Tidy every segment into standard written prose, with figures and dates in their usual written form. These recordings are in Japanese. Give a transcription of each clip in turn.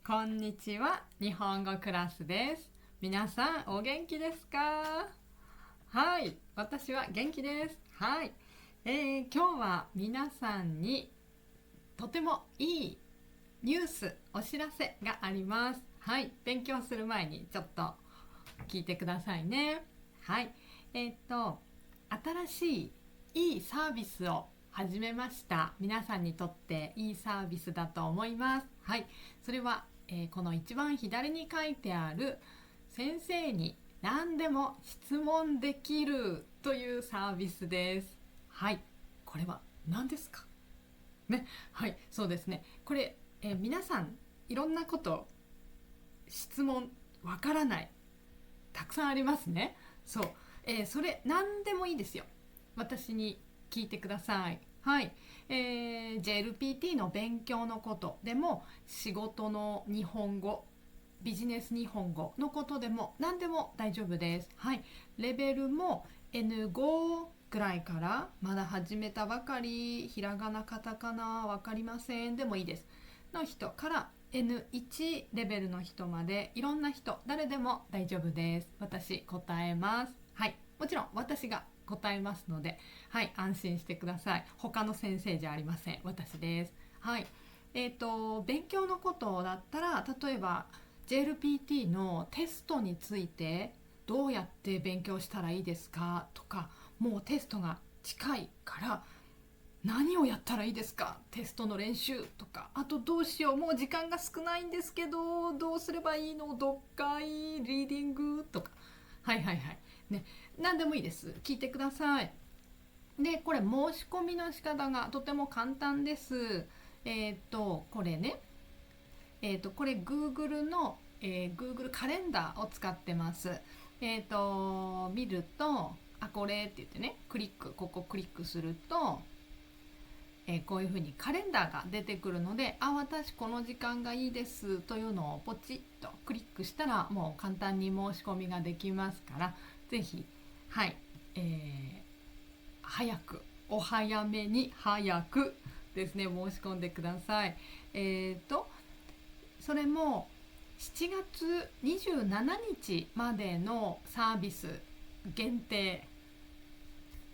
こんにちは、日本語クラスです。皆さんお元気ですか？はい、私は元気です。はい、今日は皆さんにとてもいいニュース、お知らせがあります。はい、勉強する前にちょっと聞いてくださいね。はい、新しいいいサービスを始めました。皆さんにとっていいサービスだと思います。はい、それは、この一番左に書いてある先生に何でも質問できるというサービスです。はい、これは何ですかね。はい、そうですね。これ、皆さんいろんなこと質問わからないたくさんありますね。そう、それ何でもいいですよ。私に聞いてください。はい、JLPT の勉強のことでも、仕事の日本語、ビジネス日本語のことでも何でも大丈夫です。はい、レベルも N5 ぐらいから、まだ始めたばかり、ひらがなカタカナわかりませんでもいいですの人から N1 レベルの人まで、いろんな人、誰でも大丈夫です。私答えます。はい、もちろん私が答えますので、はい、安心してください。他の先生じゃありません。私です。はい、勉強のことだったら、例えば JLPT のテストについてどうやって勉強したらいいですかとか、もうテストが近いから何をやったらいいですか、テストの練習とか、あとどうしよう、もう時間が少ないんですけどどうすればいいの、読解リーディングとか、はいはいはいね、何でもいいです。聞いてください。で、これ申し込みの仕方がとても簡単です。これね、これ Google の、Google カレンダーを使ってます。見ると、あ、これって言ってね、ここクリックすると、こういうふうにカレンダーが出てくるので、あ、私この時間がいいですというのをポチッとクリックしたら、もう簡単に申し込みができますから、ぜひ、はい、早く、お早めに早くですね、申し込んでください。それも7月27日までのサービス限定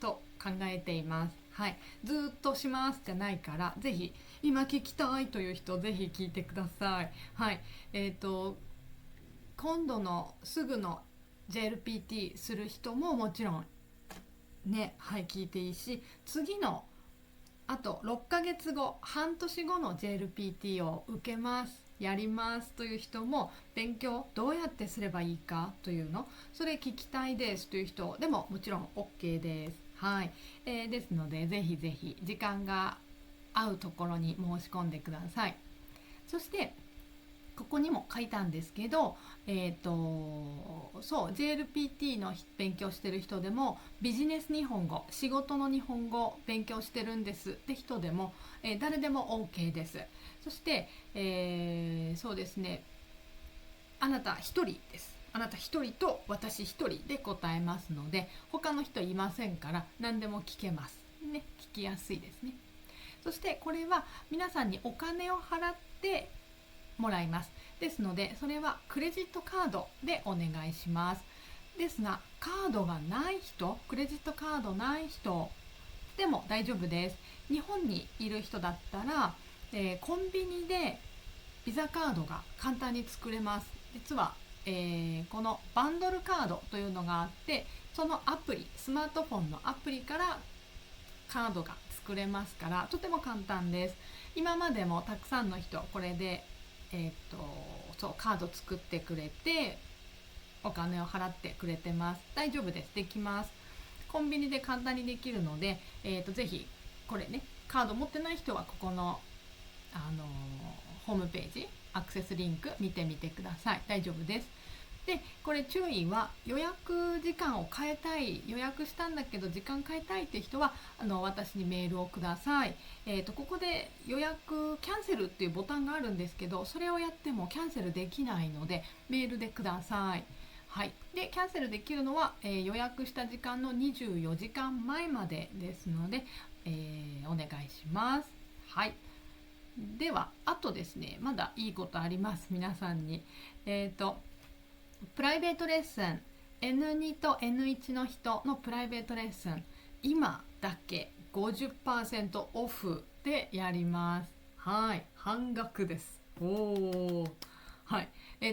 と考えています。はい、ずっとしますじゃないから、ぜひ今聞きたいという人、ぜひ聞いてください。はい、今度のすぐの JLPT する人ももちろんね、はい、聞いていいし、次のあと6ヶ月後、半年後の JLPT を受けます、やりますという人も、勉強どうやってすればいいかというの、それ聞きたいですという人でももちろん OK です。はい、ですので、ぜひぜひ時間が合うところに申し込んでください。そしてここにも書いたんですけど、そう JLPT の勉強してる人でも、ビジネス日本語、仕事の日本語勉強してるんですって人でも、誰でも OK です。そして、そうですね、あなた一人です。あなた一人と私一人で答えますので、他の人いませんから、何でも聞けますね。聞きやすいですね。そしてこれは皆さんにお金を払ってもらいます。ですので、それはクレジットカードでお願いします。ですが、カードがない人、クレジットカードない人でも大丈夫です。日本にいる人だったら、コンビニでビザカードが簡単に作れます。実は、このバンドルカードというのがあって、そのアプリ、スマートフォンのアプリからカードが作れますから、とても簡単です。今までもたくさんの人これで、そうカード作ってくれて、お金を払ってくれてます。大丈夫です。できます。コンビニで簡単にできるので、ぜひこれね、カード持ってない人はここの、ホームページアクセスリンク見てみてください。大丈夫です。で、これ注意は、予約時間を変えたい、予約したんだけど時間変えたいっていう人は、私にメールをください。ここで予約キャンセルっていうボタンがあるんですけど、それをやってもキャンセルできないので、メールでください。はい、でキャンセルできるのは、予約した時間の24時間前までですので、お願いします。はい、ではあとですね、まだいいことあります。皆さんにプライベートレッスン N2 と N1 の人のプライベートレッスン、今だけ 50% オフでやります。はい、半額です。おお、はい。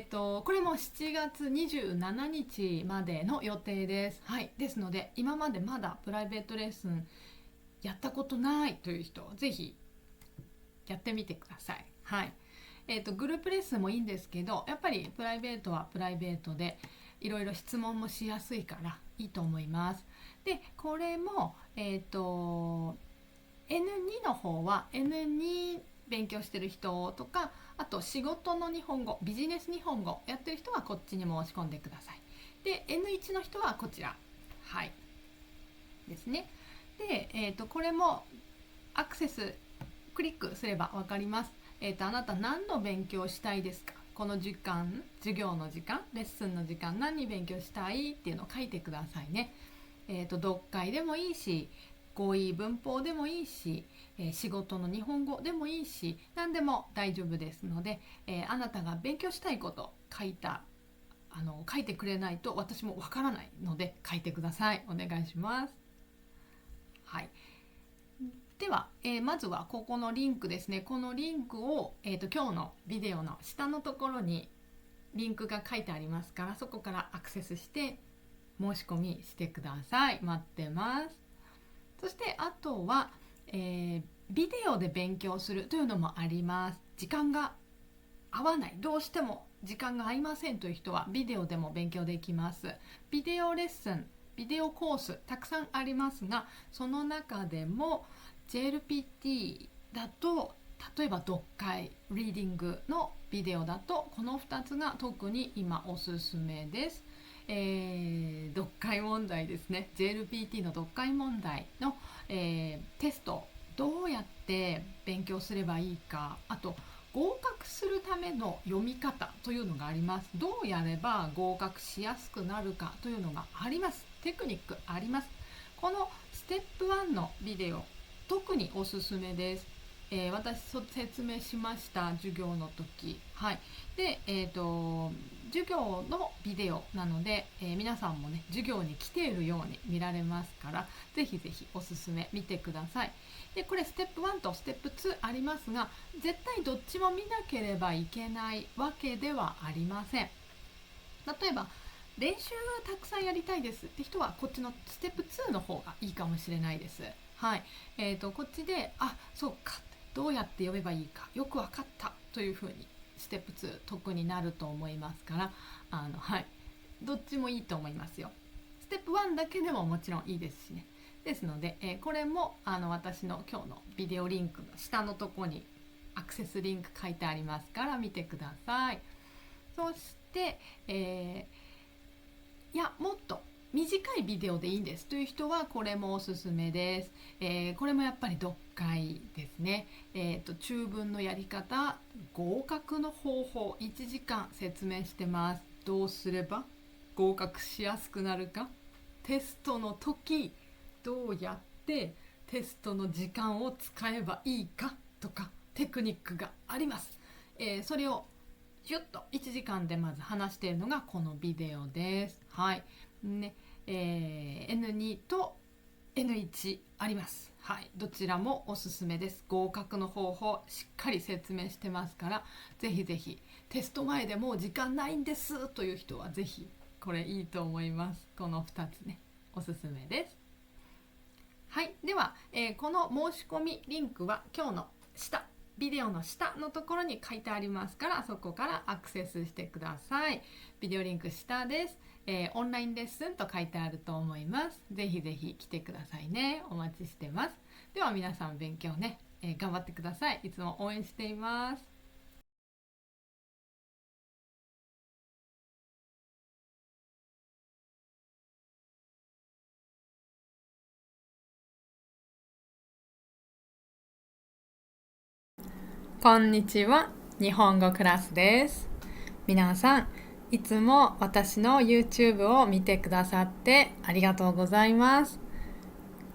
これも7月27日までの予定です。はい。ですので、今までまだプライベートレッスンやったことないという人、ぜひやってみてください。はい。グループレッスンもいいんですけど、やっぱりプライベートはプライベートでいろいろ質問もしやすいからいいと思います。で、これも、N2 の方は N2 勉強してる人とか、あと仕事の日本語、ビジネス日本語やってる人はこっちに申し込んでください。で、N1 の人はこちら。はい。ですね。で、これもアクセスクリックすれば分かります。あなた何の勉強したいですか？この時間、授業の時間、レッスンの時間、何勉強したいっていうのを書いてくださいね。読解でもいいし、語彙文法でもいいし、仕事の日本語でもいいし、何でも大丈夫ですので、あなたが勉強したいこと書いてくれないと私もわからないので書いてください。お願いします。はい。では、まずはここのリンクですね。このリンクを、今日のビデオの下のところにリンクが書いてありますから、そこからアクセスして申し込みしてください。待ってます。そしてあとは、ビデオで勉強するというのもあります。時間が合わない、どうしても時間が合いませんという人はビデオでも勉強できます。ビデオレッスン、ビデオコースたくさんありますが、その中でも JLPT だと、例えば読解、リーディングのビデオだとこの2つが特に今おすすめです。読解問題ですね。 JLPT の読解問題の、テスト、どうやって勉強すればいいか、あと合格するための読み方というのがあります。どうやれば合格しやすくなるかというのがあります。テクニックあります。このステップ1のビデオ、特におすすめです。私説明しました、授業の時。はい。で、授業のビデオなので、皆さんもね、授業に来ているように見られますから、ぜひぜひおすすめ見てください。で、これステップ1とステップ2ありますが、絶対どっちも見なければいけないわけではありません。例えば、練習たくさんやりたいですって人は、こっちのステップ2の方がいいかもしれないです。はい。こっちで、そうか。どうやって読めばいいかよく分かったというふうにステップ2得になると思いますから、はい、どっちもいいと思いますよ。ステップ1だけでももちろんいいですしね。ですので、これも私の今日のビデオリンクの下のところにアクセスリンク書いてありますから見てください。そして、いやもっと短いビデオでいいんですという人はこれもおすすめです。これもやっぱり読解ですね。中文のやり方、合格の方法、1時間説明してます。どうすれば合格しやすくなるか、テストの時どうやってテストの時間を使えばいいかとかテクニックがあります。それをシュッと1時間でまず話しているのがこのビデオです。はいね。N2 と N1 あります。はい、どちらもおすすめです。合格の方法しっかり説明してますから、ぜひぜひテスト前でもう時間ないんですという人はぜひこれいいと思います。この2つね、おすすめです。はい、では、この申し込みリンクは今日の下、ビデオの下のところに書いてありますから、そこからアクセスしてください。ビデオリンク下です。オンラインレッスンと書いてあると思います。ぜひぜひ来てくださいね。お待ちしてます。では皆さん勉強ね、頑張ってください。いつも応援しています。こんにちは。日本語クラスです。皆さん、いつも私の YouTube を見てくださってありがとうございます。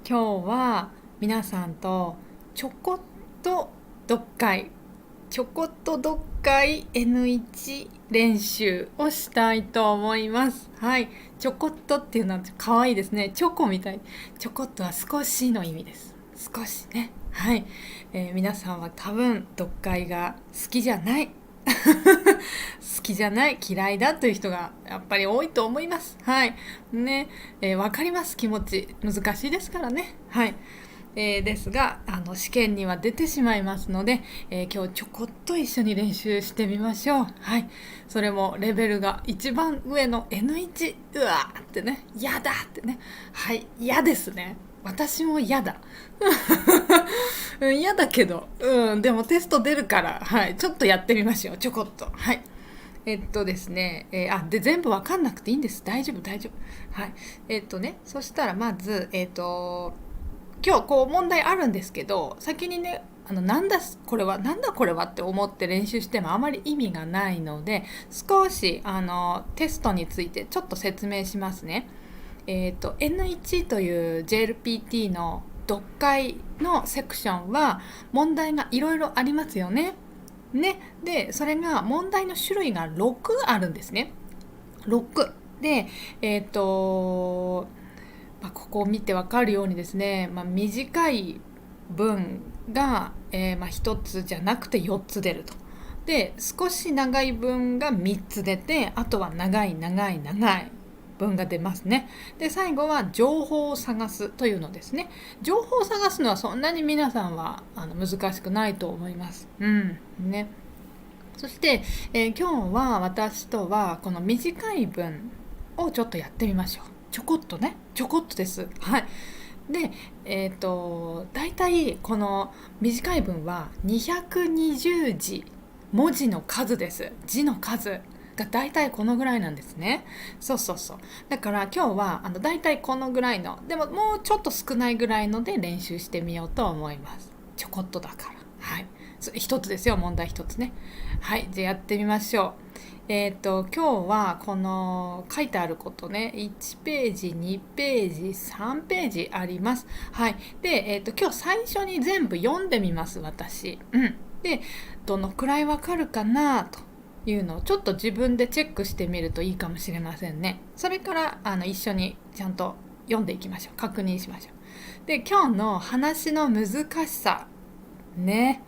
今日は皆さんとちょこっと読解ちょこっと読解 N1 練習をしたいと思います。はい、ちょこっとっていうのは可愛いですね。チョコみたい。ちょこっとは少しの意味です。少しね。はい、皆さんは多分読解が好きじゃない好きじゃない、嫌いだという人がやっぱり多いと思います。はいね、わかります。気持ち難しいですからね。はい、ですが試験には出てしまいますので、今日ちょこっと一緒に練習してみましょう。はい、それもレベルが一番上の N1。 うわーってね、やだってね。はい、嫌ですね。私も嫌だ嫌だけど、でもテスト出るから、はい、ちょっとやってみましょう。ちょこっと。はい、ですね、で全部わかんなくていいんです。大丈夫大丈夫。はい、そしたらまず今日こう問題あるんですけど、先にね、なんだこれはって思って練習してもあまり意味がないので、少しテストについてちょっと説明しますね。N1 という JLPT の読解のセクションは問題がいろいろありますよね。でそれが問題の種類が6あるんですね。6でここを見て分かるようにですね、短い文が、1つじゃなくて4つ出ると。で少し長い文が3つ出て、あとは長い文が出ますね。で最後は情報を探すというのですね。情報を探すのはそんなに皆さんは難しくないと思います。ね。そして、今日は私とはこの短い文をちょっとやってみましょう。ちょこっとね、ちょこっとです。はい。で、だいたいこの短い文は220字、文字の数です。字の数がだいたいこのぐらいなんですね。そう。だから今日はだいたいこのぐらいの、でももうちょっと少ないぐらいので練習してみようと思います。ちょこっとだから。はい。一つですよ、問題一つね。はい、じゃあやってみましょう。今日はこの書いてあることね、1ページ2ページ3ページあります。はい。で、今日最初に全部読んでみます私。でどのくらいわかるかなというのをちょっと自分でチェックしてみるといいかもしれませんね。それから一緒にちゃんと読んでいきましょう。確認しましょう。で今日の話の難しさね、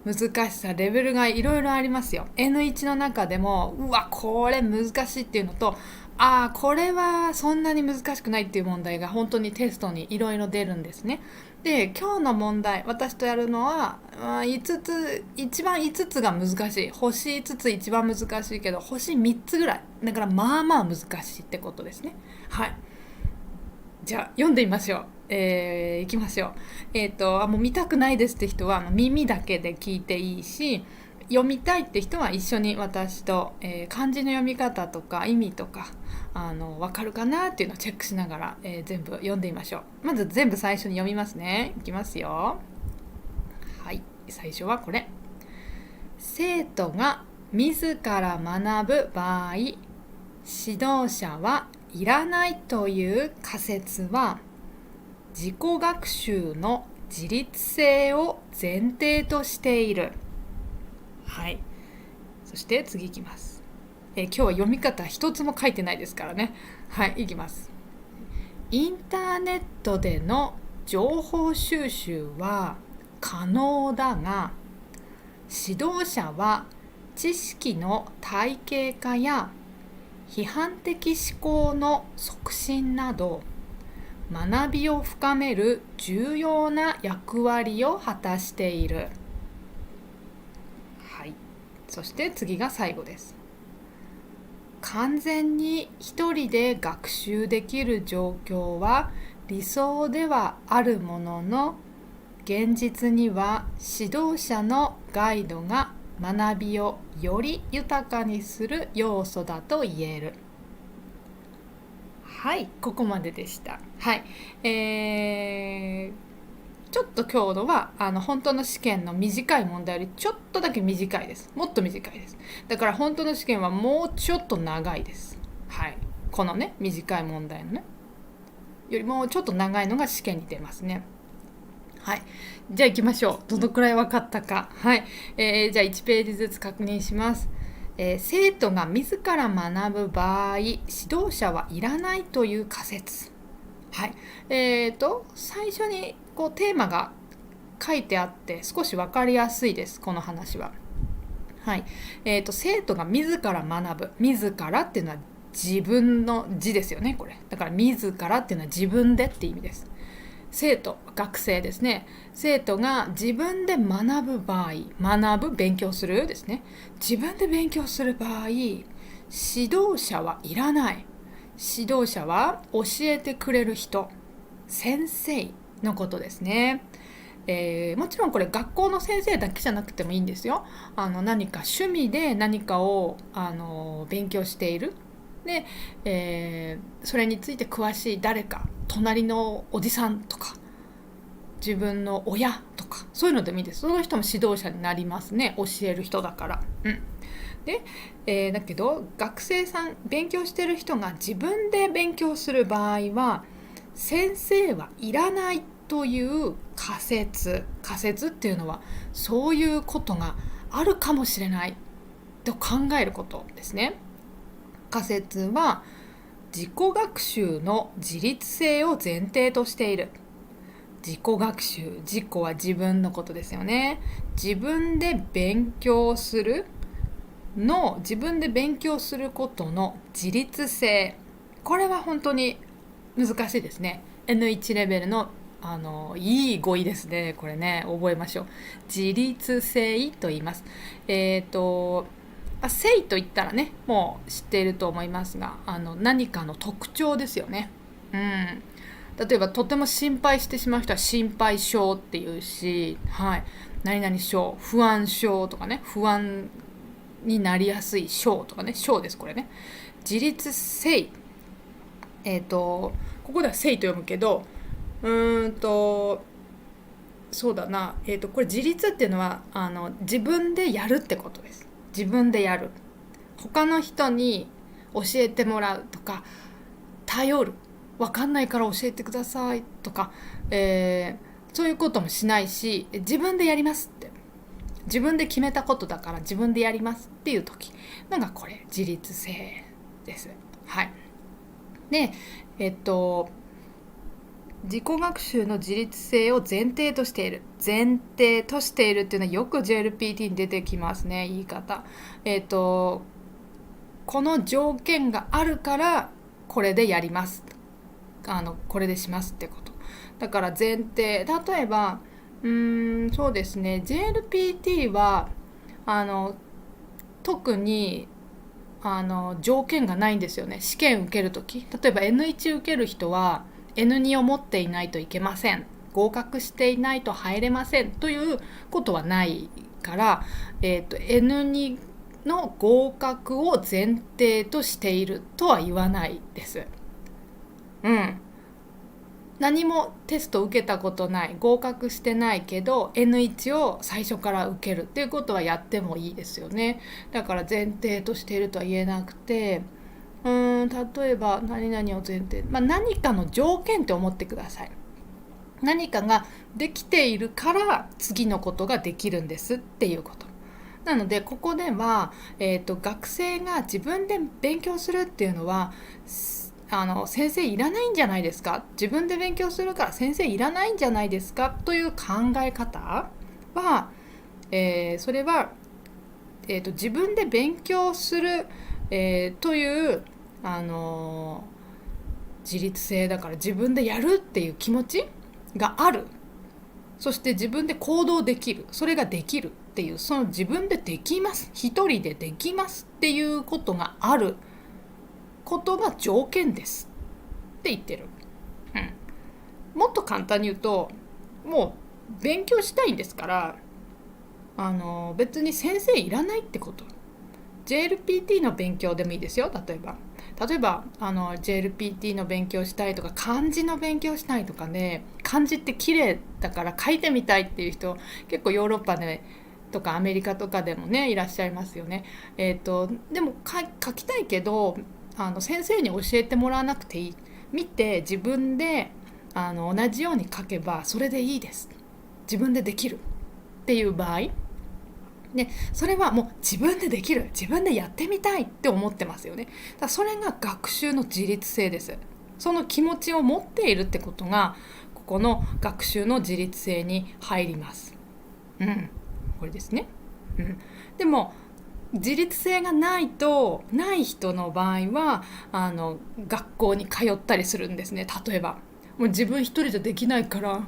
難しさレベルがいろいろありますよ。 N1 の中でもこれ難しいっていうのと、これはそんなに難しくないっていう問題が本当にテストにいろいろ出るんですね。で今日の問題、私とやるのは一番5つが難しい。星5つ一番難しいけど、星3つぐらいだからまあ難しいってことですね。はい、じゃあ読んでみましょう。いきましょう。もう見たくないですって人は耳だけで聞いていいし、読みたいって人は一緒に私と、漢字の読み方とか意味とか分かるかなっていうのをチェックしながら、全部読んでみましょう。まず全部最初に読みますね。いきますよ。はい、最初はこれ。生徒が自ら学ぶ場合、指導者はいらないという仮説は自己学習の自立性を前提としている。はい、そして次いきます。今日は読み方一つも書いてないですからね。はい、いきます。インターネットでの情報収集は可能だが、指導者は知識の体系化や批判的思考の促進など学びを深める重要な役割を果たしている。はい、そして次が最後です。完全に一人で学習できる状況は理想ではあるものの、現実には指導者のガイドが学びをより豊かにする要素だと言える。はい、ここまででした。はい、ちょっと今日のは本当の試験の短い問題よりちょっとだけ短いです。もっと短いです。だから本当の試験はもうちょっと長いです。はい、このね短い問題のねよりもちょっと長いのが試験に出ますね。はい、じゃあ行きましょう。どのくらい分かったか。はい、じゃあ1ページずつ確認します。生徒が自ら学ぶ場合、指導者はいらないという仮説。はい、最初にこうテーマが書いてあって少し分かりやすいです、この話は。はい、生徒が自ら学ぶ。自らっていうのは自分の字ですよね、これ。だから自らっていうのは自分でって意味です。生徒、学生ですね。生徒が自分で学ぶ場合、学ぶ、勉強するですね。自分で勉強する場合、指導者はいらない。指導者は教えてくれる人、先生のことですね。もちろんこれ学校の先生だけじゃなくてもいいんですよ。何か趣味で何かを勉強している。で、それについて詳しい誰か、隣のおじさんとか自分の親とか、そういうのでもいいです。その人も指導者になりますね、教える人だから。で、だけど学生さん、勉強してる人が自分で勉強する場合は先生はいらないという仮説っていうのはそういうことがあるかもしれないと考えることですね。仮説は自己学習の自立性を前提としている。自己学習、自己は自分のことですよね。自分で勉強する自分で勉強することの自立性、これは本当に難しいですね。 N1 レベルのいい語彙ですね。これね、覚えましょう。自立性と言います。性と言ったらね、もう知っていると思いますが、何かの特徴ですよね。例えばとても心配してしまう人は心配性っていうし、はい、何々症、不安症とかね、不安になりやすい症とかね、症ですこれね。自立性、ここでは性と読むけど、そうだな、これ自立っていうのは自分でやるってことです。自分でやる。他の人に教えてもらうとか、頼る。分かんないから教えてくださいとか、そういうこともしないし、自分でやりますって。自分で決めたことだから自分でやりますっていう時。なんかこれ、自立性です。はい。で、自己学習の自立性を前提としている。前提としているっていうのはよく JLPT に出てきますね、言い方。この条件があるからこれでやります。これでしますってこと。だから前提、例えばそうですね、 JLPT は特に条件がないんですよね。試験受けるとき、例えば N1 受ける人は N2 を持っていないといけません、合格していないと入れませんということはないから、N2 の合格を前提としているとは言わないです。何もテスト受けたことない、合格してないけど N1 を最初から受けるっていうことはやってもいいですよね。だから前提としているとは言えなくて、例えば何々を前提、何かの条件って思ってください。何かができているから次のことができるんですっていうこと。なのでここでは、学生が自分で勉強するっていうのは先生いらないんじゃないですか、自分で勉強するから先生いらないんじゃないですかという考え方は、それは、自分で勉強する、という自立性だから、自分でやるっていう気持ちがある。そして自分で行動できる、それができるっていう、その自分でできます、一人でできますっていうことがあることが条件ですって言ってる。もっと簡単に言うと、もう勉強したいんですから別に先生いらないってこと。 JLPT の勉強でもいいですよ。例えばJLPT の勉強したいとか、漢字の勉強したいとかね、漢字って綺麗だから書いてみたいっていう人結構ヨーロッパでとかアメリカとかでもねいらっしゃいますよね。でも書きたいけど先生に教えてもらわなくていい、見て自分で同じように書けばそれでいいです。自分でできるっていう場合で、それはもう自分でできる、自分でやってみたいって思ってますよね。だからそれが学習の自律性です。その気持ちを持っているってことがここの学習の自律性に入ります。これですね。でも自律性がない人の場合は学校に通ったりするんですね。例えばもう自分一人じゃできないから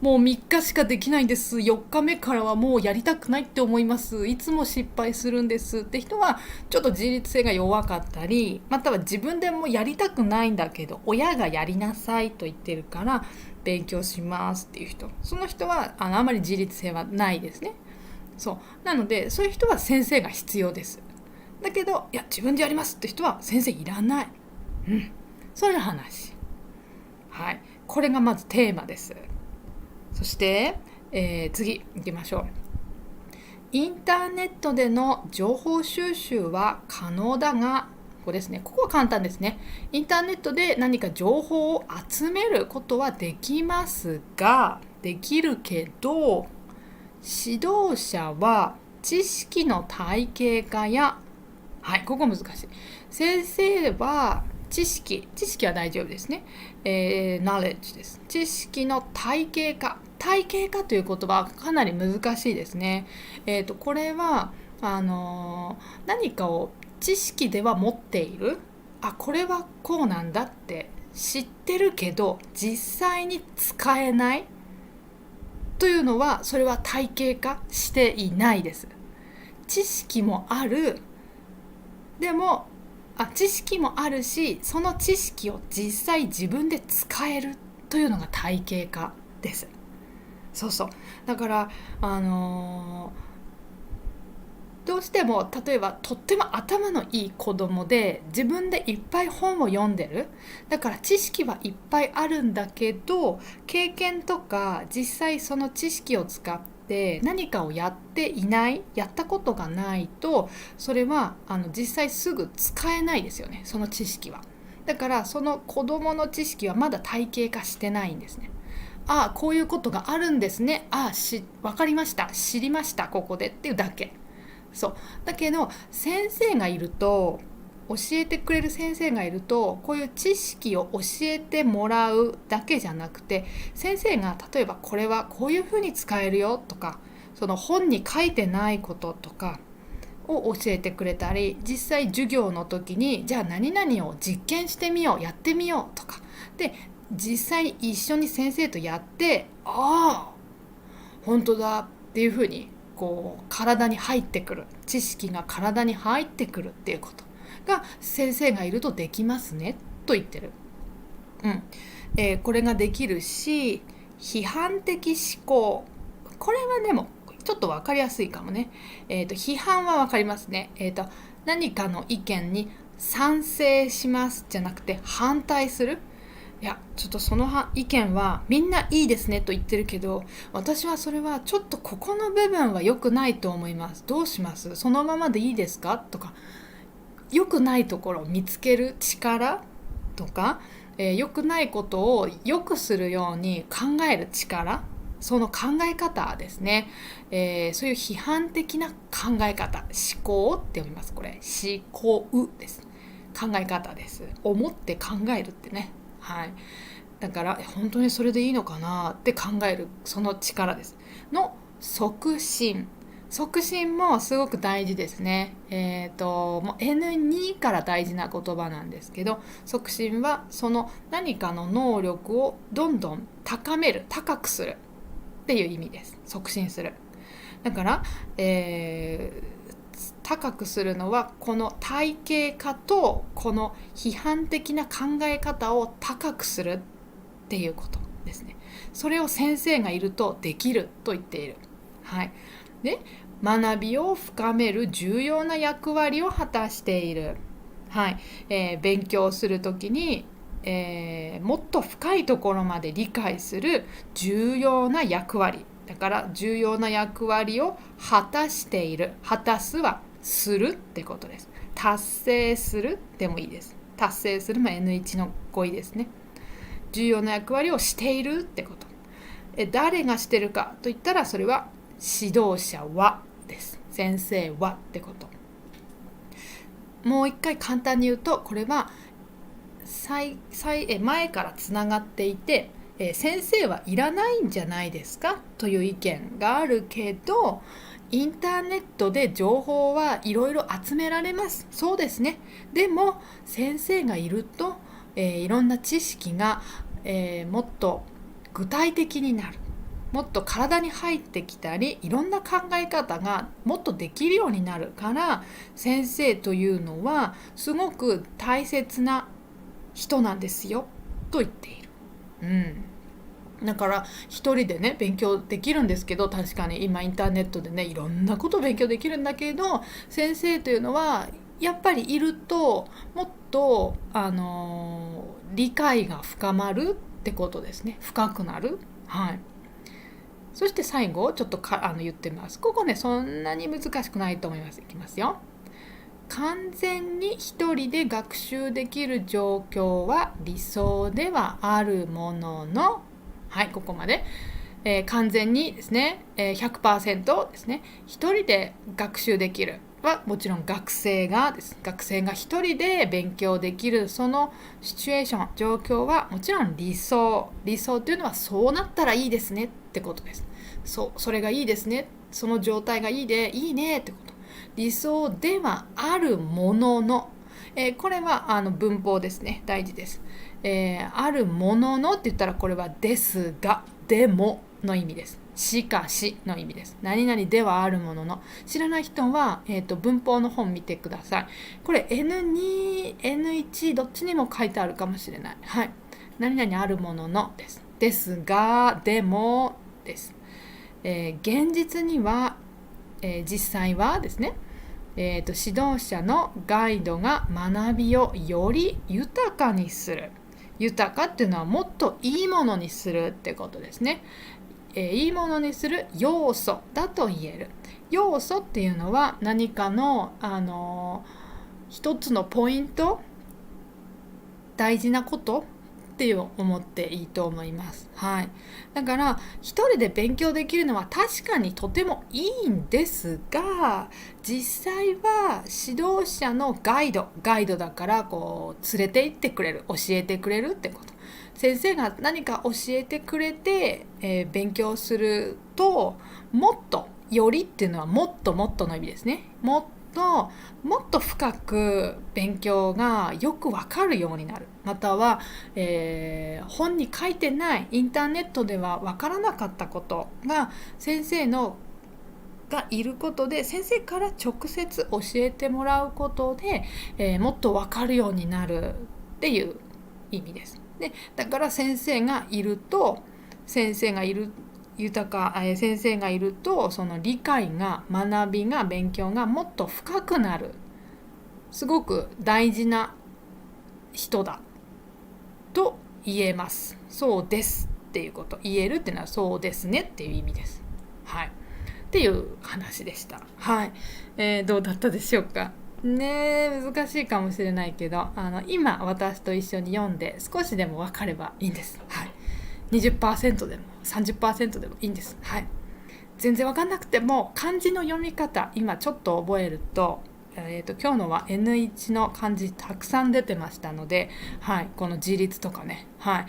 もう3日しかできないんです、4日目からはもうやりたくないって思います、いつも失敗するんですって人はちょっと自律性が弱かったり、または自分でもやりたくないんだけど親がやりなさいと言ってるから勉強しますっていう人、その人はあまり自律性はないですね。そうなのでそういう人は先生が必要です。だけどいや自分でやりますって人は先生いらない、そういう話。はい、これがまずテーマです。そして、次行きましょう。インターネットでの情報収集は可能だが、ここですね。ここは簡単ですね。インターネットで何か情報を集めることはできますが、できるけど、指導者は知識の体系化や、ここ難しい。先生は知識は大丈夫ですね。knowledge です。知識の体系化という言葉はかなり難しいですね。これは何かを知識では持っている、これはこうなんだって知ってるけど実際に使えないというのは、それは体系化していないです。知識もある、でも知識もあるし、その知識を実際自分で使えるというのが体系化です。だからどうしても例えばとっても頭のいい子供で自分でいっぱい本を読んでる、だから知識はいっぱいあるんだけど経験とか実際その知識を使って何かをやっていない、やったことがないとそれは実際すぐ使えないですよね、その知識は。だからその子供の知識はまだ体系化してないんですね。こういうことがあるんですね、分かりました、知りました、ここでっていうだけ。だけど先生がいると、教えてくれる先生がいると、こういう知識を教えてもらうだけじゃなくて、先生が例えばこれはこういうふうに使えるよとか、その本に書いてないこととかを教えてくれたり、実際授業の時にじゃあ何々を実験してみよう、やってみようとかで実際一緒に先生とやって、本当だっていうふうに体に入ってくる、知識が体に入ってくるっていうことが先生がいるとできますねと言ってる。これができるし、批判的思考、これはでもちょっと分かりやすいかもね。批判は分かりますね。何かの意見に賛成しますじゃなくて反対する。いやちょっとその意見はみんないいですねと言ってるけど、私はそれはちょっとここの部分は良くないと思います、どうします、そのままでいいですかとか、良くないところを見つける力とか、良くないことを良くするように考える力、その考え方ですね。そういう批判的な考え方、思考って読みます。これ思考です、考え方です。思って考えるってね。だから本当にそれでいいのかなって考える、その力ですの促進もすごく大事ですね。もう N2 から大事な言葉なんですけど、促進はその何かの能力をどんどん高める、高くするっていう意味です。促進する。だから、高くするのはこの体系化とこの批判的な考え方を高くするっていうことですね。それを先生がいるとできると言っている。で、学びを深める重要な役割を果たしている。勉強するときに、もっと深いところまで理解する重要な役割。だから重要な役割を果たしている。果たすはするってことです。達成するでもいいです。達成するも N1 の語彙ですね。重要な役割をしているってこと。誰がしてるかといったら、それは指導者はです。先生はってこと。もう一回簡単に言うと、これは前からつながっていて、先生はいらないんじゃないですかという意見があるけど、インターネットで情報はいろいろ集められます。そうですね。でも先生がいると、いろんな知識が、もっと具体的になる。もっと体に入ってきたり、いろんな考え方がもっとできるようになるから、先生というのはすごく大切な人なんですよと言っている。だから一人でね勉強できるんですけど、確かに今インターネットでねいろんなこと勉強できるんだけど、先生というのはやっぱりいるともっと、理解が深まるってことですね。深くなる。はい。そして最後ちょっと言ってみます。ここねそんなに難しくないと思います。いきますよ。完全に一人で学習できる状況は理想ではあるものの、はい、ここまで、完全にですね、100% ですね、一人で学習できるはもちろん学生が一人で勉強できるそのシチュエーション、状況はもちろん理想というのはそうなったらいいですねってことです。それがいいですね、その状態がいいねってこと。理想ではあるものの、これは文法ですね。大事です。あるもののって言ったら、これはですが、でもの意味です。しかしの意味です。何々ではあるものの。知らない人は、文法の本見てください。これ N2、N1 どっちにも書いてあるかもしれない。はい。何々あるもののです。ですが、でもです。現実には、実際はですね、指導者のガイドが学びをより豊かにする。豊かっていうのはもっといいものにするってことですね。いいものにする要素だと言える。要素っていうのは何かの、一つのポイント、大事なことって思っていいと思います。はい。だから一人で勉強できるのは確かにとてもいいんですが、実際は指導者のガイドだからこう連れて行ってくれる、教えてくれるってこと。先生が何か教えてくれて、勉強するともっとよりっていうのはもっともっとの意味ですね。もっと深く勉強がよくわかるようになる。または、本に書いてないインターネットではわからなかったことが先生がいることで、先生から直接教えてもらうことで、もっとわかるようになるっていう意味です。で、だから先生がいるとその理解が、学びが、勉強がもっと深くなる。すごく大事な人だと言えます。そうですっていうこと。言えるっていうのはそうですねっていう意味です。はい。っていう話でした。はい。どうだったでしょうか。難しいかもしれないけど、今私と一緒に読んで少しでも分かればいいんです。はい。20% でも 30% でもいいんです。はい。全然分かんなくても漢字の読み方今ちょっと覚えると、今日のは N1 の漢字たくさん出てましたので、はい、この自立とかね、はい、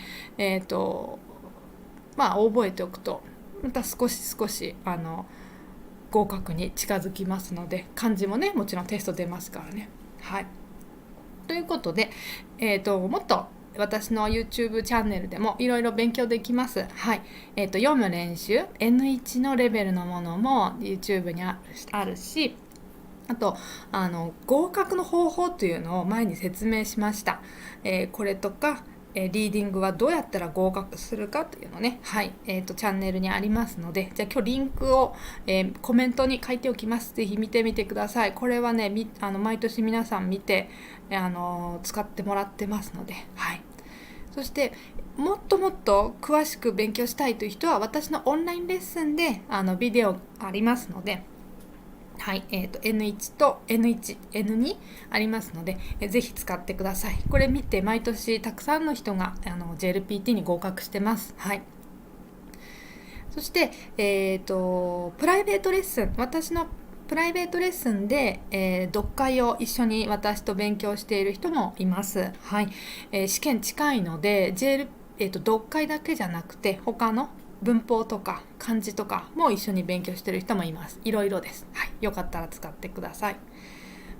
覚えておくとまた少し合格に近づきますので、漢字もねもちろんテスト出ますからね。はい。ということで、もっと私の YouTube チャンネルでもいろいろ勉強できます。はい。読む練習 N1 のレベルのものも YouTube にあるし、あと合格の方法というのを前に説明しました。これとかリーディングはどうやったら合格するかというのね、はい、チャンネルにありますので、じゃあ今日リンクを、コメントに書いておきます。ぜひ見てみてください。これはね、毎年皆さん見て、使ってもらってますので、はい。そしてもっともっと詳しく勉強したいという人は私のオンラインレッスンでビデオありますので、はい、N1 と N2 ありますので、ぜひ使ってください。これ見て毎年たくさんの人がJLPT に合格してます。はい。そして、プライベートレッスン、私のプライベートレッスンで、読解を一緒に私と勉強している人もいます。はい。試験近いので、読解だけじゃなくて、他の文法とか漢字とかも一緒に勉強している人もいます。いろいろです。はい。よかったら使ってください。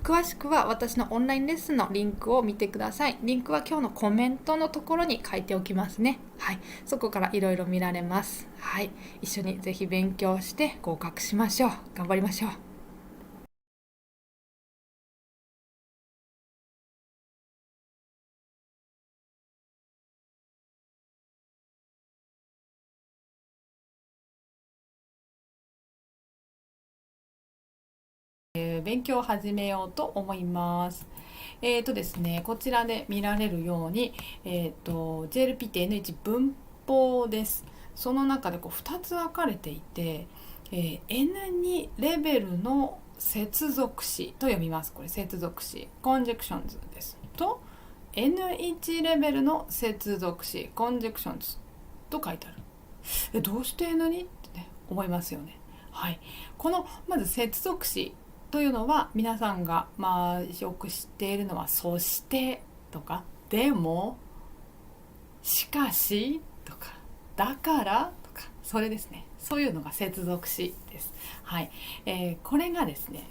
詳しくは私のオンラインレッスンのリンクを見てください。リンクは今日のコメントのところに書いておきますね。はい。そこからいろいろ見られます。はい。一緒にぜひ勉強して合格しましょう。頑張りましょう。勉強を始めようと思います。ですね、こちらで見られるように、JLP って N1 文法です。その中で2つ分かれていて、N2 レベルの接続詞と読みます。これ接続詞、conjunctions です。と、N1 レベルの接続詞、conjunctions と書いてある。どうして N2 ってね、思いますよね。はい。この、まず接続詞というのは皆さんがよく知っているのはそしてとかでもしかしとかだからとかそれですね。そういうのが接続詞です。はい。これがですね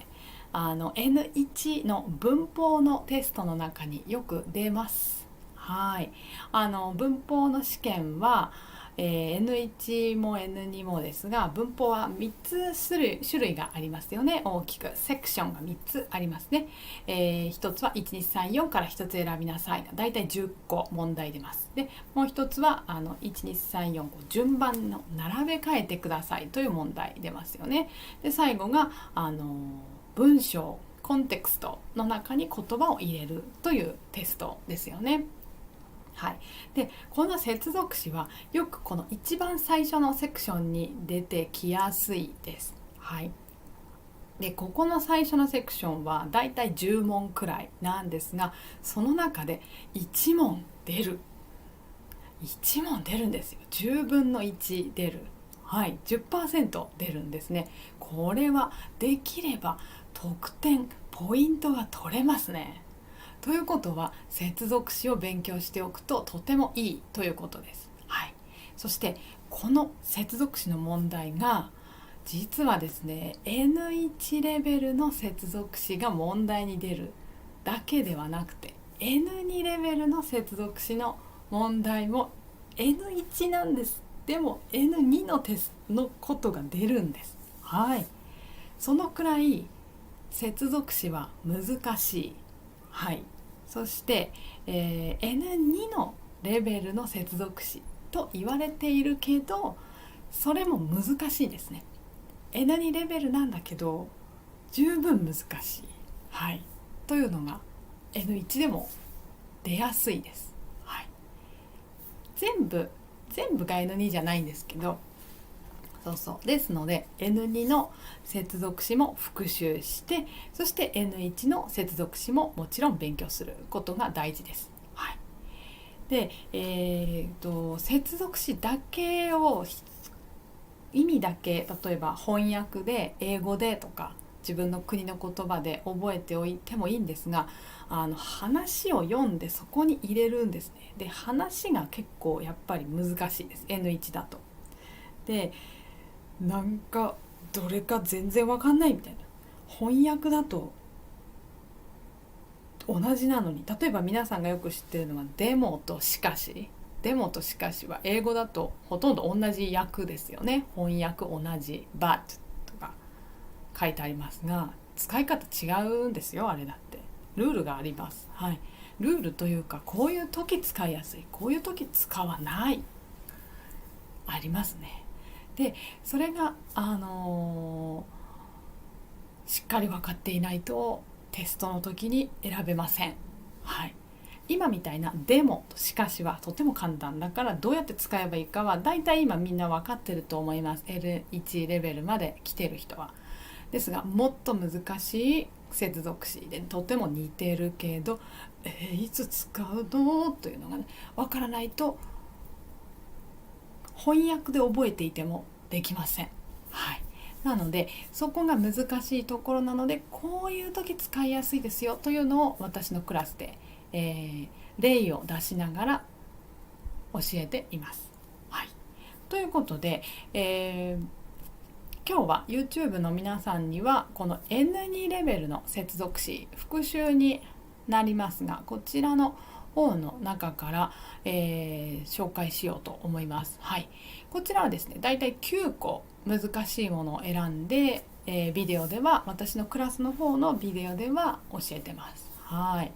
N1 の文法のテストの中によく出ます。はい。文法の試験はN1 も N2 もですが文法は3つ種類がありますよね。大きくセクションが3つありますね。1つは1234から1つ選びなさい。だいたい10個問題出ます。でもう1つは1234順番の並べ替えてくださいという問題出ますよね。で最後が文章コンテクストの中に言葉を入れるというテストですよね。はい、でこの接続詞はよくこの一番最初のセクションに出てきやすいです。はい、でここの最初のセクションはだいたい10問くらいなんですがその中で1問出る1問出るんですよ。10分の1出る。はい、10% 出るんですね。これはできれば得点ポイントが取れますね。ということは接続詞を勉強しておくととてもいいということです。はい、そしてこの接続詞の問題が実はですね N1 レベルの接続詞が問題に出るだけではなくて N2 レベルの接続詞の問題も N1 なんです。でも N2 のテストのことが出るんです。はい、そのくらい接続詞は難しい。はい、そして、N2 のレベルの接続詞と言われているけどそれも難しいですね。 N2 レベルなんだけど十分難しい、はい、というのが N1 でも出やすいです。はい、全部が N2 じゃないんですけどそうですので N2 の接続詞も復習してそして N1 の接続詞ももちろん勉強することが大事です。はい、で、接続詞だけを意味だけ例えば翻訳で英語でとか自分の国の言葉で覚えておいてもいいんですが話を読んでそこに入れるんですね。で話が結構やっぱり難しいです N1 だと。でなんかどれか全然わかんないみたいな。翻訳だと同じなのに例えば皆さんがよく知ってるのはデモとしかし。デモとしかしは英語だとほとんど同じ訳ですよね。翻訳同じ but とか書いてありますが使い方違うんですよ。あれだってルールがあります。はい、ルールというかこういう時使いやすいこういう時使わないありますね。でそれが、しっかり分かっていないとテストの時に選べません。はい、今みたいなデモとしかしはとても簡単だからどうやって使えばいいかはだいたい今みんな分かってると思います。 L1 レベルまで来てる人は。ですがもっと難しい接続詞でとても似てるけど、いつ使うのというのがね分からないと翻訳で覚えていてもできません。はい、なのでそこが難しいところなので、こういう時使いやすいですよというのを私のクラスで、例を出しながら教えています。はい、ということで、今日は YouTube の皆さんにはこの N2 レベルの接続詞、復習になりますが、こちらの方の中から、紹介しようと思います。はい、こちらはですね、だいたい9個難しいものを選んで、ビデオでは、私のクラスの方のビデオでは教えてます。はい、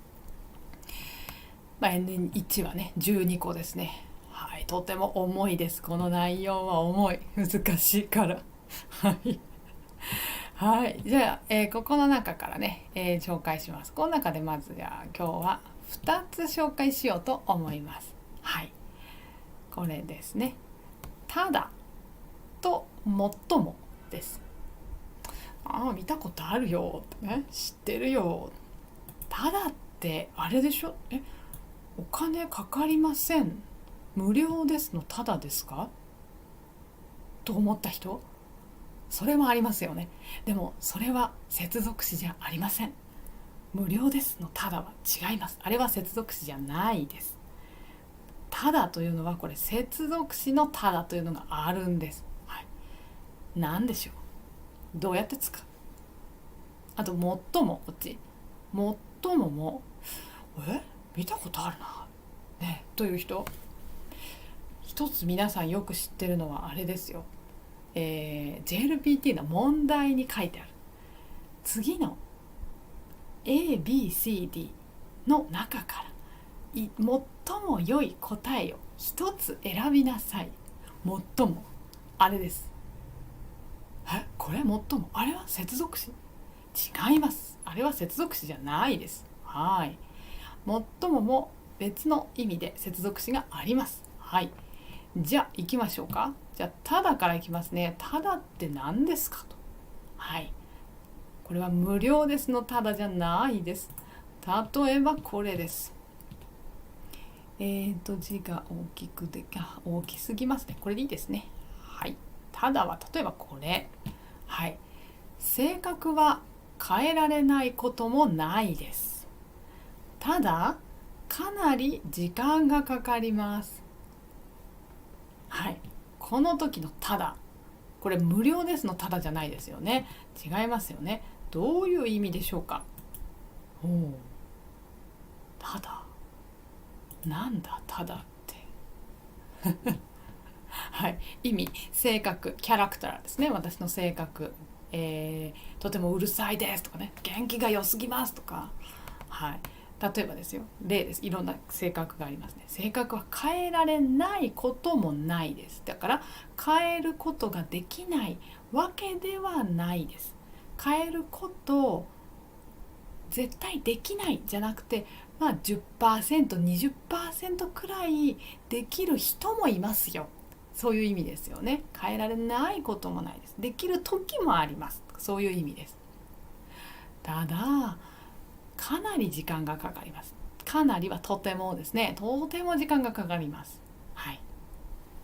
N1 はね12個ですね。はい、とても重いです。この内容は重い、難しいからはい、はい、じゃあ、ここの中からね、紹介します。この中でまずじゃあ今日は2つ紹介しようと思います。はい、これですね。ただと最もです。ああ、見たことあるよってね、知ってるよ。ただってあれでしょ、お金かかりません、無料ですのただですかと思った人、それもありますよね。でもそれは接続詞じゃありません。無料ですのただは違います。あれは接続詞じゃないです。ただというのはこれ接続詞のただというのがあるんです。はい、何でしょう、どうやって使う。あと最も、こっち最もも見たことあるな、ね、という人、一つ皆さんよく知ってるのはあれですよ、JLPT の問題に書いてある次の ABCD の中から最も良い答えを一つ選びなさい。最も、あれです。これ最も、あれは接続詞？違います。あれは接続詞じゃないです。はい、最もも別の意味で接続詞があります。はい、じゃあ行きましょうか。じゃあただからいきますね。ただって何ですかと。はい、これは無料ですのただじゃないです。例えばこれです。字が大きすぎますね。これでいいですね。はい、ただは例えばこれ。はい、性格は変えられないこともないです。ただかなり時間がかかります。はい、この時のただ、これ無料ですのただじゃないですよね。違いますよね。どういう意味でしょうか。ただ、なんだただってはい、意味、性格、キャラクターですね。私の性格、とてもうるさいですとかね、元気が良すぎますとか、はい、例えばですよ、例です。いろんな性格がありますね。性格は変えられないこともないです。だから変えることができないわけではないです。変えること絶対できないじゃなくて、10%、20% くらいできる人もいますよ。そういう意味ですよね。変えられないこともないです。できる時もあります。そういう意味です。ただかなり時間がかかります。かなりはとてもですね。とても時間がかかります。はい。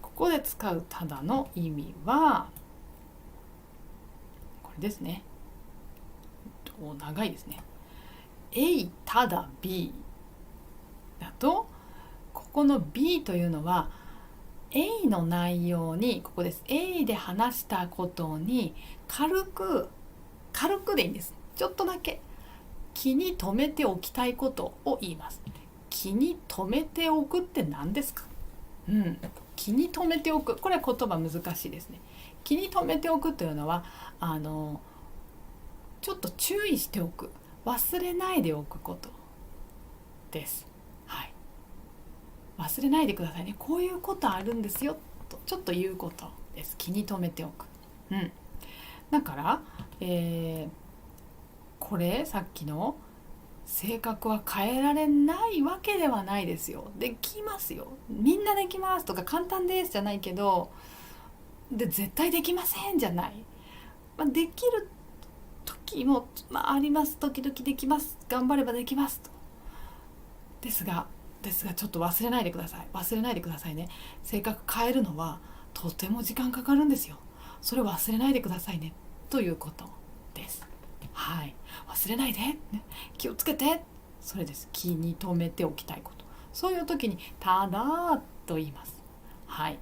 ここで使うただの意味はこれですね。長いですね。A ただ B だと、ここの B というのは A の内容に、ここです。A で話したことに軽くでいいんです。ちょっとだけ気に留めておきたいことを言います。気に留めておくって何ですか？気に留めておく。これは言葉難しいですね。気に留めておくというのはちょっと注意しておく。忘れないでおくことです。はい。忘れないでくださいね。こういうことあるんですよとちょっと言うことです。気に留めておく。だから、これさっきの性格は変えられないわけではないですよ。できますよ。みんなできますとか簡単ですじゃないけど、で絶対できませんじゃない。できる時も、あります。時々できます。頑張ればできますと。ですがちょっと忘れないでください。忘れないでくださいね。性格変えるのはとても時間かかるんですよ。それを忘れないでくださいねということです。はい、忘れないで、ね、気をつけて、それです。気に留めておきたいこと、そういう時にただと言います。はい、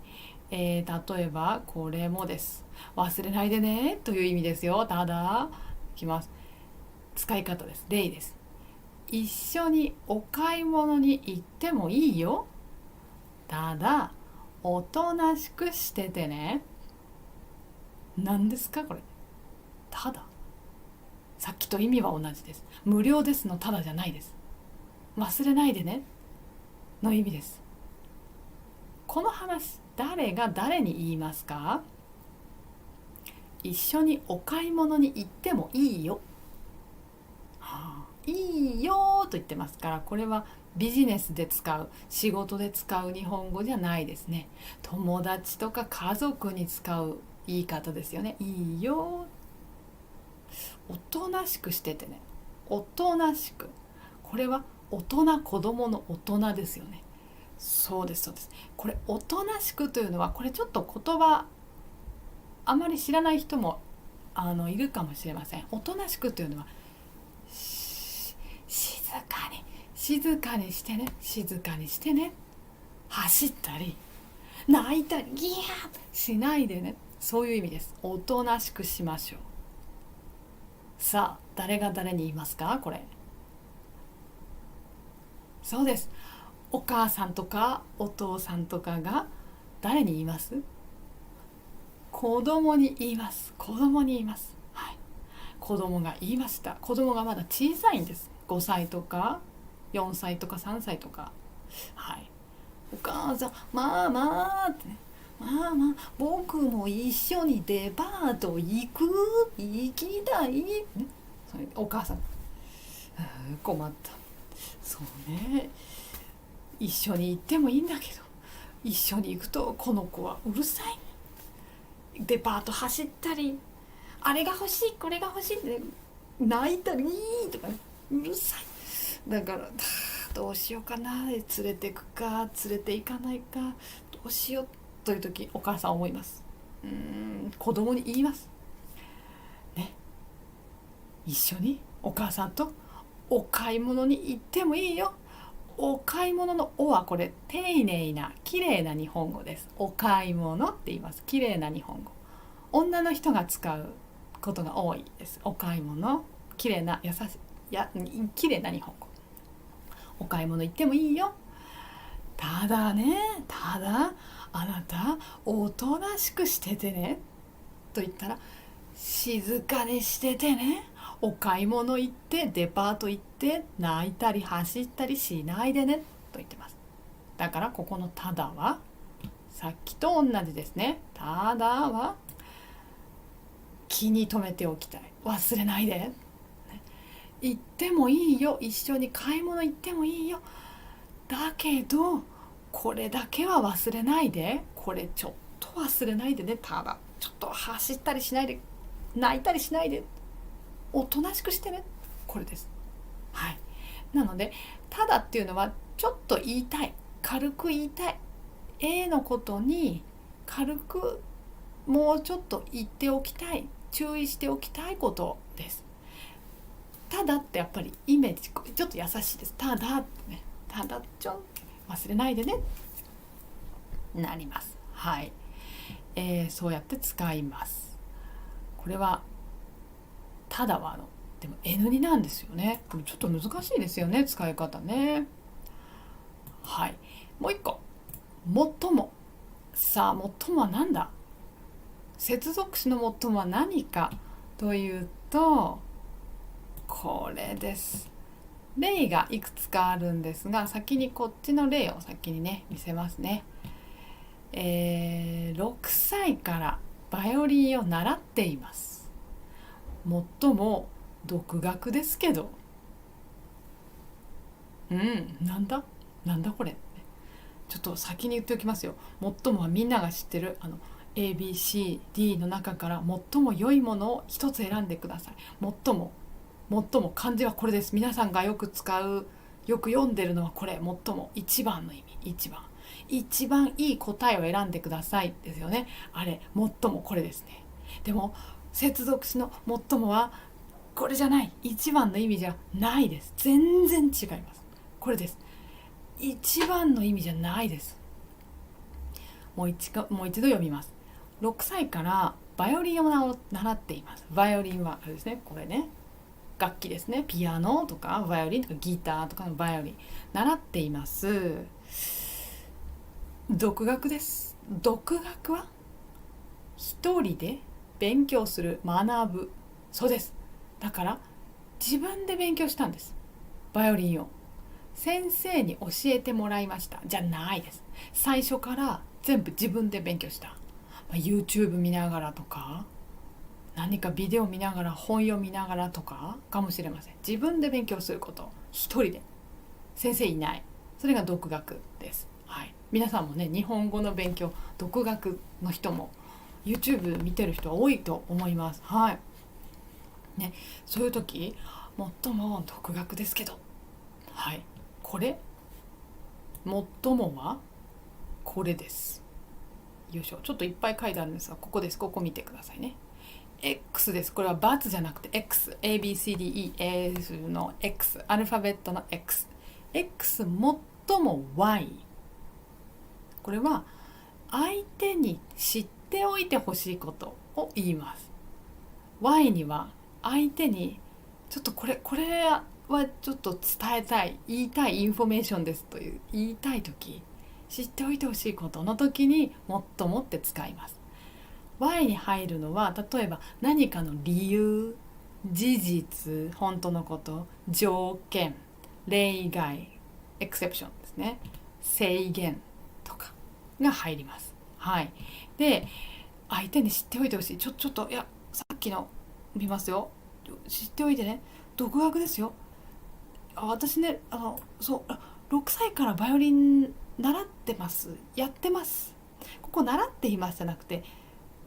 例えばこれもです。忘れないでねという意味ですよ。ただいきます。使い方です。例です。一緒にお買い物に行ってもいいよ、ただおとなしくしててね。何ですかこれ。ただ、さっきと意味は同じです。無料ですのただじゃないです。忘れないでねの意味です。この話、誰が誰に言いますか？一緒にお買い物に行ってもいいよ、いいよと言ってますから、これはビジネスで使う、仕事で使う日本語じゃないですね。友達とか家族に使う言い方ですよね。いいよ、おとなしくしててね。おとなしく、これは大人、子供の大人ですよね。そうですそうです。これおとなしくというのは、これちょっと言葉あまり知らない人もいるかもしれません。おとなしくというのは、静かにしてね、静かにしてね、走ったり泣いたりギヤーしないでね、そういう意味です。おとなしくしましょう。さあ、誰が誰に言いますかこれ。そうです。お母さんとかお父さんとかが誰に言います？子供に言います。子供に言います。はい。子供が言いました。子供がまだ小さいんです。5歳とか4歳とか3歳とか。はい。お母さん、マーマーってね。ママ、僕も一緒にデパート行きたい、ね、それお母さん、困った。そうね。一緒に行ってもいいんだけど、一緒に行くとこの子はうるさい。デパート走ったり、あれが欲しいこれが欲しいって泣いたりとか、ね、うるさい。だからどうしようかな、連れてくか連れて行かないか、どうしようという時、お母さん思います。子供に言いますね。一緒にお母さんとお買い物に行ってもいいよ。お買い物のおはこれ丁寧な綺麗な日本語です。お買い物って言います。綺麗な日本語。女の人が使うことが多いです。お買い物、綺麗な優しい綺麗な日本語。お買い物行ってもいいよ。ただね、ただあなたおとなしくしててねと言ったら、静かにしててね。お買い物行ってデパート行って泣いたり走ったりしないでねと言ってます。だからここのただはさっきと同じですね。ただは気に留めておきたい、忘れないで、行ってもいいよ、一緒に買い物行ってもいいよ、だけどこれだけは忘れないで、これちょっと忘れないでね。ただちょっと走ったりしないで、泣いたりしないで、おとなしくしてね、これです。はい。なのでただっていうのはちょっと言いたい、軽く言いたい A のことに軽くもうちょっと言っておきたい、注意しておきたいことです。ただってやっぱりイメージちょっと優しいです。ただってね、ただちょっと忘れないでねなります。はい、そうやって使います。これはただはでも N になんですよね。ちょっと難しいですよね、使い方ね。はい。もう一個、最も。さあ、最もは何だ？接続詞の最もは何かというと、これです。例がいくつかあるんですが、先にこっちの例を先にね見せますね。6歳からバイオリンを習っています。最も独学ですけど、なんだこれ。ちょっと先に言っておきますよ。最もはみんなが知ってるABCD の中から最も良いものを一つ選んでください。最も漢字はこれです。皆さんがよく使う、よく読んでるのはこれ。最も、一番の意味、一番いい答えを選んでくださいですよね。あれ、最もこれですね。でも接続詞の最もはこれじゃない、一番の意味じゃないです。全然違います。これです。一番の意味じゃないです。もう一度読みます。6歳からバイオリンを習っています。バイオリンはあれですね、これね、楽器ですね。ピアノとかバイオリンとかギターとかのバイオリン習っています。独学です。独学は一人で勉強する、学ぶ。そうです。だから自分で勉強したんです。バイオリンを先生に教えてもらいましたじゃないです。最初から全部自分で勉強した、YouTube 見ながらとか、何かビデオ見ながら、本読みながらとかかもしれません。自分で勉強すること、一人で、先生いない、それが独学です。はい、皆さんもね、日本語の勉強、独学の人も YouTube 見てる人は多いと思います。はいね、そういう時、最も独学ですけど、はい、これ最もはこれです。よいしょ、ちょっといっぱい書いてあるんですが、ここです。ここ見てくださいね。X です。これは×じゃなくて X、 ABCDE の X、 アルファベットの X、 最も Y、 これは相手に知っておいてほしいことを言います。 Y には相手にちょっとこれはちょっと伝えたい、言いたいインフォメーションですという言いたい時、知っておいてほしいことの時に最もって使います。 Y に入るのは、例えば何かの理由、事実、本当のこと、条件、例外、エクセプションですね、制限とかが入ります。はい。で、相手に知っておいてほしい。ちょっと、いや、さっきの見ますよ。知っておいてね。独学ですよ。私ね、6歳からバイオリン習ってます。やってます。ここ習っていますじゃなくて、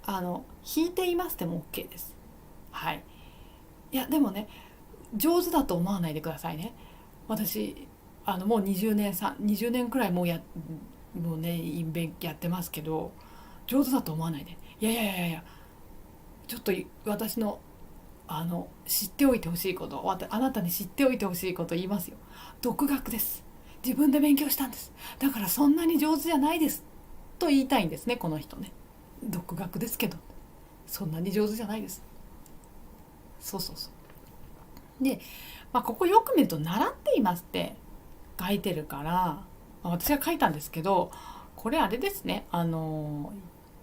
弾いていますでも OK です。はい。いやでもね、上手だと思わないでくださいね。私もう20年くらいもうねやってますけど、上手だと思わないで。いや、ちょっと私の知っておいてほしいこと、あなたに知っておいてほしいこと言いますよ。独学です。自分で勉強したんです。だからそんなに上手じゃないですと言いたいんですね、この人ね。独学ですけどそんなに上手じゃないです。そうで、ここよく見ると習っていますって書いてるから、私が書いたんですけど、これあれですね、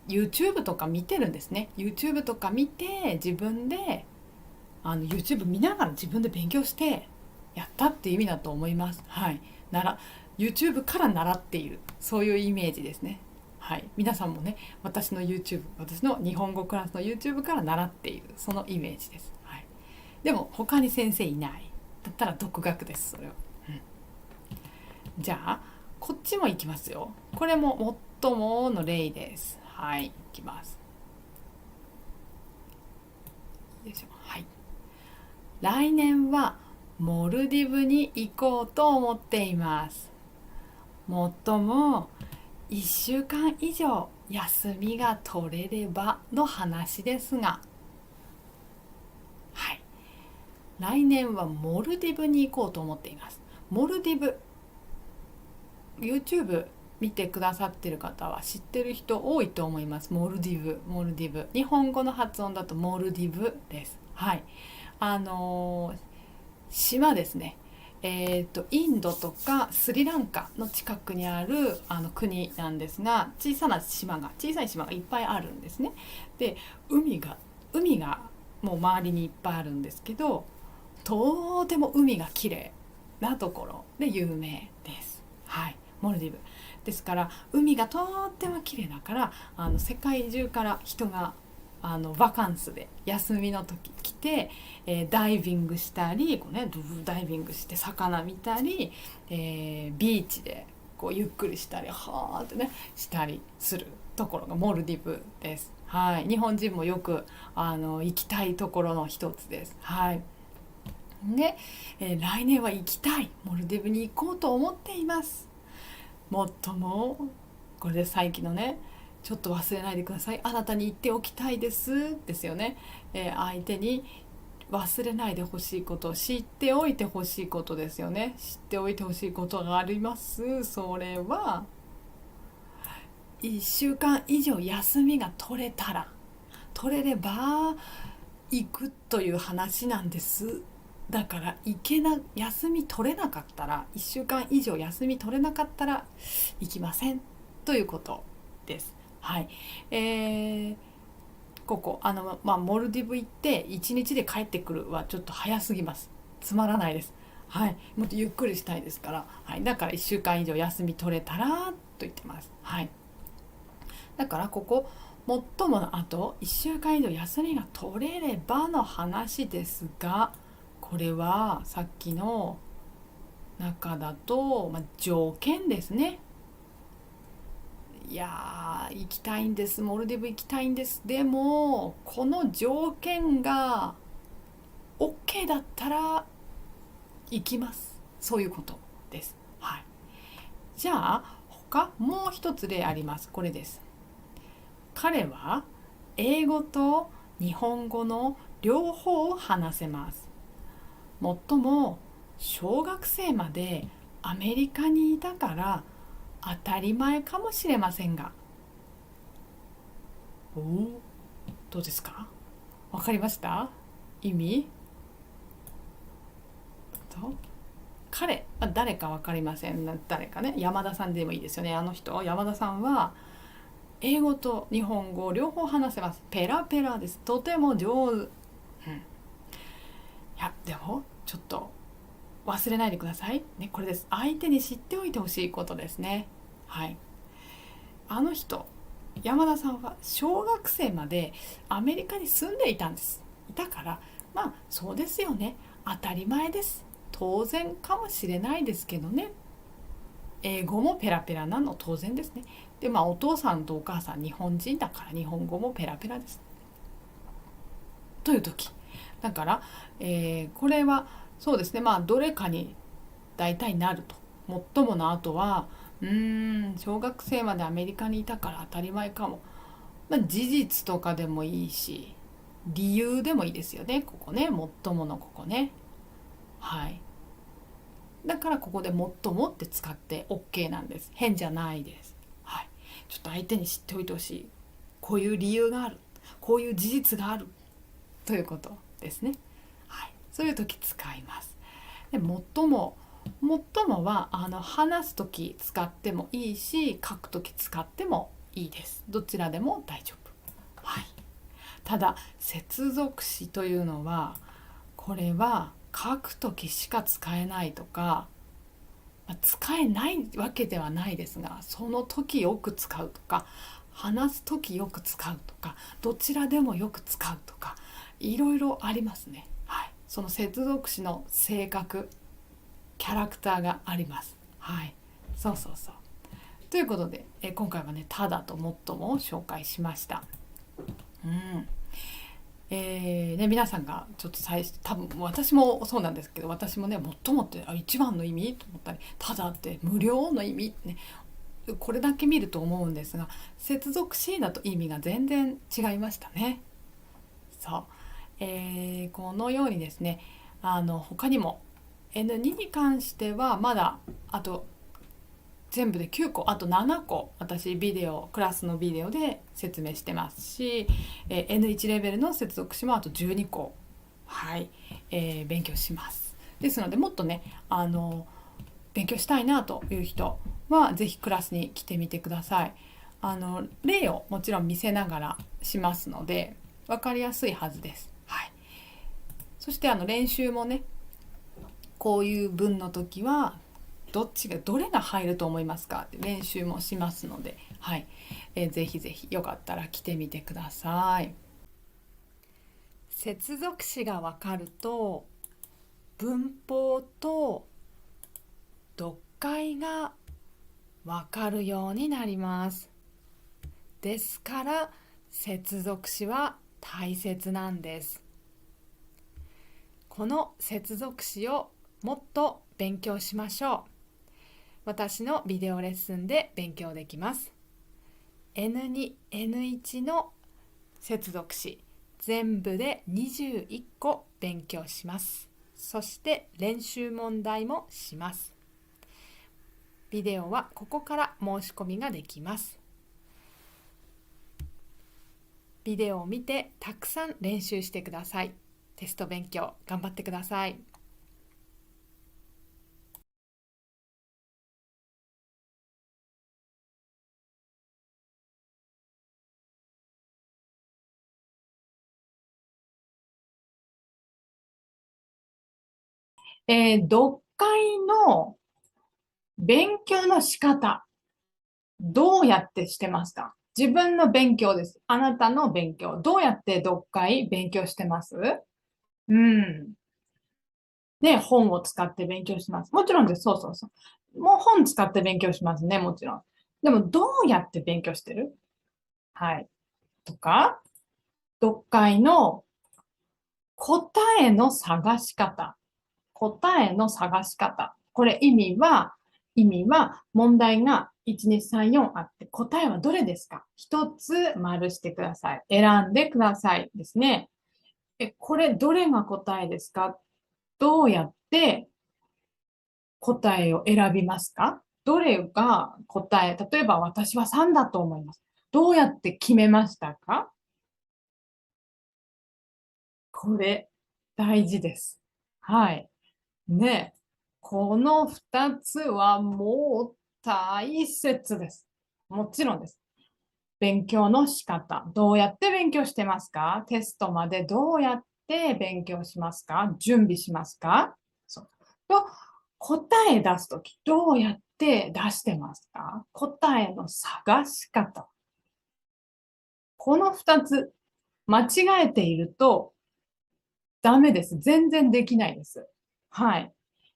YouTube とか見てるんですね。 YouTube とか見て、自分でYouTube 見ながら自分で勉強してやったっていう意味だと思います。はい。YouTube から習っている、そういうイメージですね。はい。皆さんもね、私の日本語クラスの YouTube から習っている、そのイメージです。はい。でも他に先生いないだったら独学です、それは。じゃあこっちもいきますよ。これも最もの例です。はい、いきます。よいしょ。はい。来年はモルディブに行こうと思っています。もっとも1週間以上休みが取れればの話ですが、はい。来年はモルディブに行こうと思っています。モルディブ、YouTube 見てくださってる方は知ってる人多いと思います。モルディブ。日本語の発音だとモルディブです。はい。島ですね。インドとかスリランカの近くにある国なんですが、小さい島がいっぱいあるんですね。で、海がもう周りにいっぱいあるんですけど、とても海が綺麗なところで有名です。はい。モルディブですから、海がとっても綺麗だから、世界中から人がバカンスで休みの時来て、ダイビングしたりダイビングして魚見たり、ビーチでゆっくりしたりはーってねしたりするところがモルディブです。はい。日本人もよく行きたいところの一つです。はい。で、来年は行きたい、モルディブに行こうと思っています。もっともこれで最近のねちょっと忘れないでください。あなたに言っておきたいですですよね。相手に忘れないでほしいこと、知っておいてほしいことですよね。知っておいてほしいことがあります。それは1週間以上休みが取れたら、取れれば行くという話なんです。だから休み取れなかったら、1週間以上休み取れなかったら行きませんということです。はい。ここモルディブ行って1日で帰ってくるはちょっと早すぎます。つまらないです。はい。もっとゆっくりしたいですから、はい。だから1週間以上休み取れたらと言ってます。はい。だからここ最もの後1週間以上休みが取れればの話ですが、これはさっきの中だと、条件ですね。いや行きたいんです、モルディブ行きたいんです、でもこの条件が OK だったら行きます、そういうことです。はい。じゃあもう一つ例あります。これです。彼は英語と日本語の両方を話せます。もっとも小学生までアメリカにいたから当たり前かもしれませんが、どうですか？わかりました？意味と彼、誰かわかりません。誰かね、山田さんでもいいですよね。あの人、山田さんは英語と日本語両方話せます。ペラペラです。とても上手。いやでもちょっと忘れないでくださいね。これです。相手に知っておいてほしいことですね。はい。あの人、山田さんは小学生までアメリカに住んでいたんです。だからそうですよね。当たり前です。当然かもしれないですけどね。英語もペラペラなの当然ですね。でお父さんとお母さん日本人だから日本語もペラペラです。という時だから、これはそうですね。どれかに大体なると。最もの後は小学生までアメリカにいたから当たり前かも。事実とかでもいいし理由でもいいですよね。ここね、最ものここね。はい。だからここで最もって使って OK なんです。変じゃないです。はい。ちょっと相手に知っておいてほしい。こういう理由がある。こういう事実がある。ということですね。はい。そういう時使います。で最もは話す時使ってもいいし書く時使ってもいいです。どちらでも大丈夫。はい。ただ接続詞というのはこれは書く時しか使えないとか、使えないわけではないですが、その時よく使うとか話す時よく使うとかどちらでもよく使うとかいろいろありますね。はい。その接続詞の性格キャラクターがあります。はい。そうそうそう。ということで、今回はねただと最もを紹介しました。皆さんがちょっと多分私もそうなんですけど、私もね最もって一番の意味と思ったり、ただって無料の意味ね、これだけ見ると思うんですが、接続詞だと意味が全然違いましたね。そう、このようにですね他にも N2 に関してはまだあと全部で9個あと7個私クラスのビデオで説明してますし、N1 レベルの接続詞もあと12個、はい、勉強します。ですのでもっとね勉強したいなという人はぜひクラスに来てみてください。例をもちろん見せながらしますので分かりやすいはずです。はい、そして練習もねこういう文の時はどれが入ると思いますかって練習もしますので、はい、ぜひぜひよかったら来てみてください。接続詞が分かると文法と読解が分かるようになります。ですから接続詞は大切なんです。この接続詞をもっと勉強しましょう。私のビデオレッスンで勉強できます。N2、N1 の接続詞、全部で21個勉強します。そして練習問題もします。ビデオはここから申し込みができます。ビデオを見てたくさん練習してください。テスト勉強頑張ってください。読解の勉強の仕方、どうやってしてますか？自分の勉強です。あなたの勉強。どうやって読解勉強してます？うん。ね、本を使って勉強します。もちろんです。そうそうそう。もう本使って勉強しますね、もちろん。でも、どうやって勉強してる？はい。とか、読解の答えの探し方。答えの探し方。これ意味は問題が1、2、3、4あって、答えはどれですか？一つ丸してください。選んでくださいですね。これどれが答えですか？どうやって答えを選びますか？どれが答え？例えば私は3だと思います。どうやって決めましたか？これ大事です。はい。ね、この2つはもう大切です。もちろんです。勉強の仕方。どうやって勉強してますか？テストまでどうやって勉強しますか？準備しますか？そう。と、答え出すとき、どうやって出してますか？答えの探し方。この2つ、間違えているとダメです。全然できないです。はい。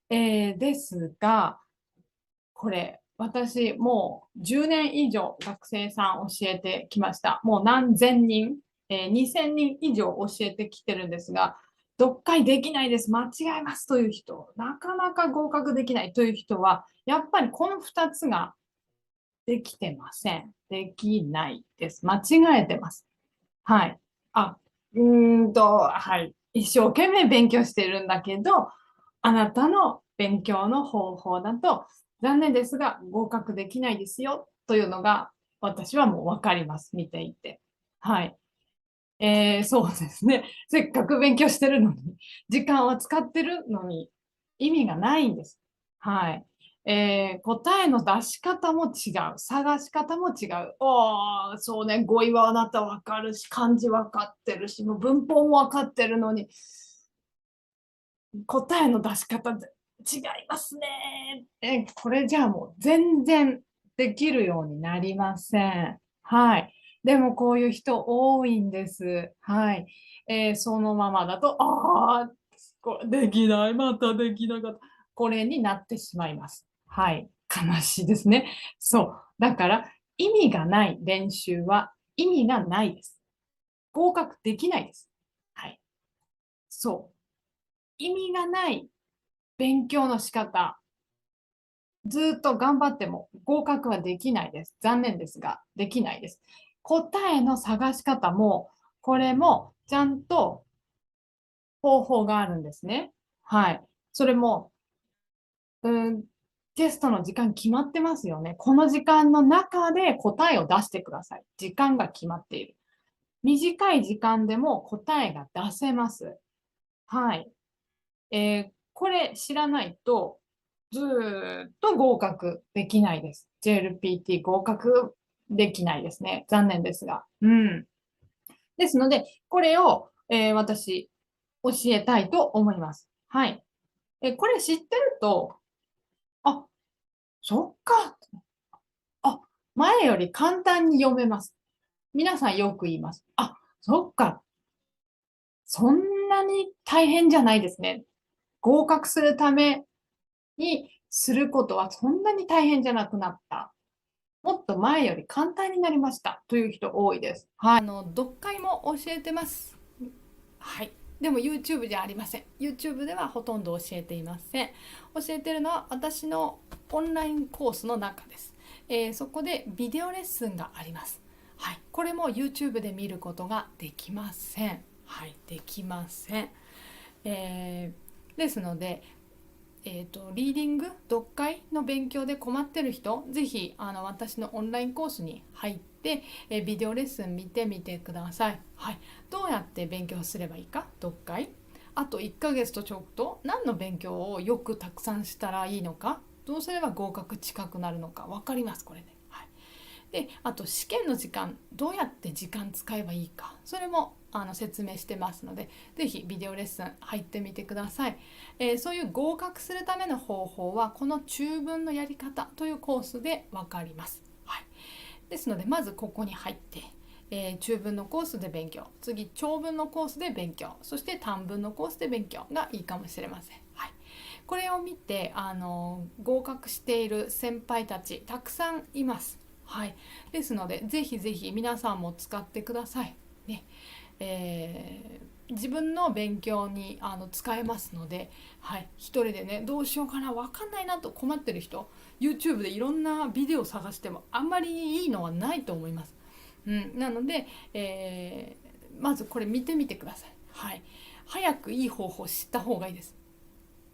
ですが、これ、私、もう10年以上学生さん教えてきました。もう何千人、2000人以上教えてきてるんですが、読解できないです、間違えますという人、なかなか合格できないという人は、やっぱりこの2つができてません。できないです。間違えてます。はい。あ、はい。一生懸命勉強してるんだけど、あなたの勉強の方法だと、残念ですが合格できないですよというのが、私はもうわかります。見ていて。はい。そうですね。せっかく勉強してるのに、時間は使ってるのに、意味がないんです。はい。答えの出し方も違う。探し方も違う。おー、そうね。語彙はあなたわかるし、漢字わかってるし、もう文法もわかってるのに、答えの出し方違いますね。これじゃあもう全然できるようになりません。はい。でもこういう人多いんです。はい。そのままだと、これできない、またできなかった。これになってしまいます。はい。悲しいですね。そう。だから意味がない練習は意味がないです。合格できないです。はい。そう。意味がない勉強の仕方、ずっと頑張っても合格はできないです。残念ですが、できないです。答えの探し方も、これもちゃんと方法があるんですね。はい。それも、うん、テストの時間決まってますよね。この時間の中で答えを出してください。時間が決まっている。短い時間でも答えが出せます。はい。これ知らないと、ずーっと合格できないです。JLPT 合格できないですね。残念ですが。うん。ですので、これを、私、教えたいと思います。はい。これ知ってると、あ、そっか。あ、前より簡単に読めます。皆さんよく言います。あ、そっか。そんなに大変じゃないですね。合格するためにすることはそんなに大変じゃなくなった。もっと前より簡単になりましたという人多いです。はい。読解も教えてます。はい。でも YouTube じゃありません。YouTube ではほとんど教えていません。教えてるのは私のオンラインコースの中です。そこでビデオレッスンがあります。はい、これも YouTube で見ることができません。はい、できません。ですので、リーディング読解の勉強で困ってる人、ぜひ私のオンラインコースに入って、ビデオレッスン見てみてください。はい、どうやって勉強すればいいか、読解、あと1ヶ月とちょっと何の勉強をよくたくさんしたらいいのか、どうすれば合格近くなるのか分かります、これで。はい、であと試験の時間、どうやって時間使えばいいか、それも説明してますので、ぜひビデオレッスン入ってみてください。そういう合格するための方法はこの中文のやり方というコースで分かります。はい、ですのでまずここに入って、中文のコースで勉強、次長文のコースで勉強、そして短文のコースで勉強がいいかもしれません。はい、これを見て合格している先輩たちたくさんいます。はい、ですのでぜひぜひ皆さんも使ってくださいね。自分の勉強に使えますので、はい、一人でねどうしようかな分かんないなと困ってる人、 YouTube でいろんなビデオを探してもあんまりいいのはないと思います。なので、まずこれ見てみてください。はい、早くいい方法を知った方がいいです。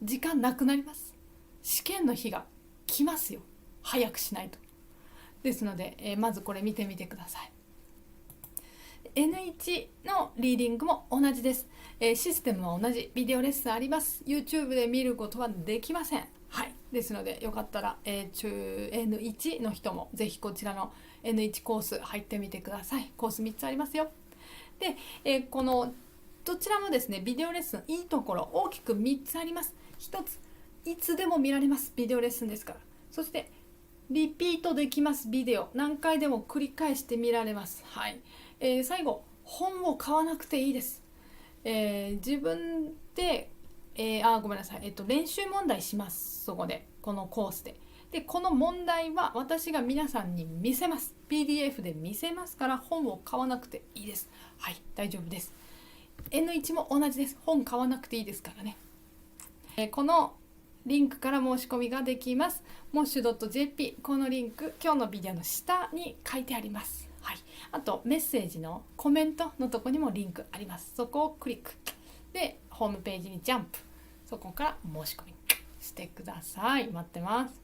時間なくなります。試験の日が来ますよ、早くしないと。ですので、まずこれ見てみてください。N1 のリーディングも同じです。システムは同じ。ビデオレッスンあります。 YouTube で見ることはできません。はい、ですのでよかったら、N1 の人もぜひこちらの N1 コース入ってみてください。コース3つありますよ。で、このどちらもですね、ビデオレッスンいいところ大きく3つあります。1つ、いつでも見られます。ビデオレッスンですから。そしてリピートできます。ビデオ何回でも繰り返して見られます。はい、最後、本を買わなくていいです。自分で、ごめんなさい、練習問題します。そこでこのコースでこの問題は私が皆さんに見せます。 PDF で見せますから本を買わなくていいです。はい、大丈夫です。 N1 も同じです。本買わなくていいですからね。このリンクから申し込みができます。mosh.jp、 このリンク今日のビデオの下に書いてあります。はい、あとメッセージのコメントのとこにもリンクあります。そこをクリックでホームページにジャンプ、そこから申し込みしてください。待ってます。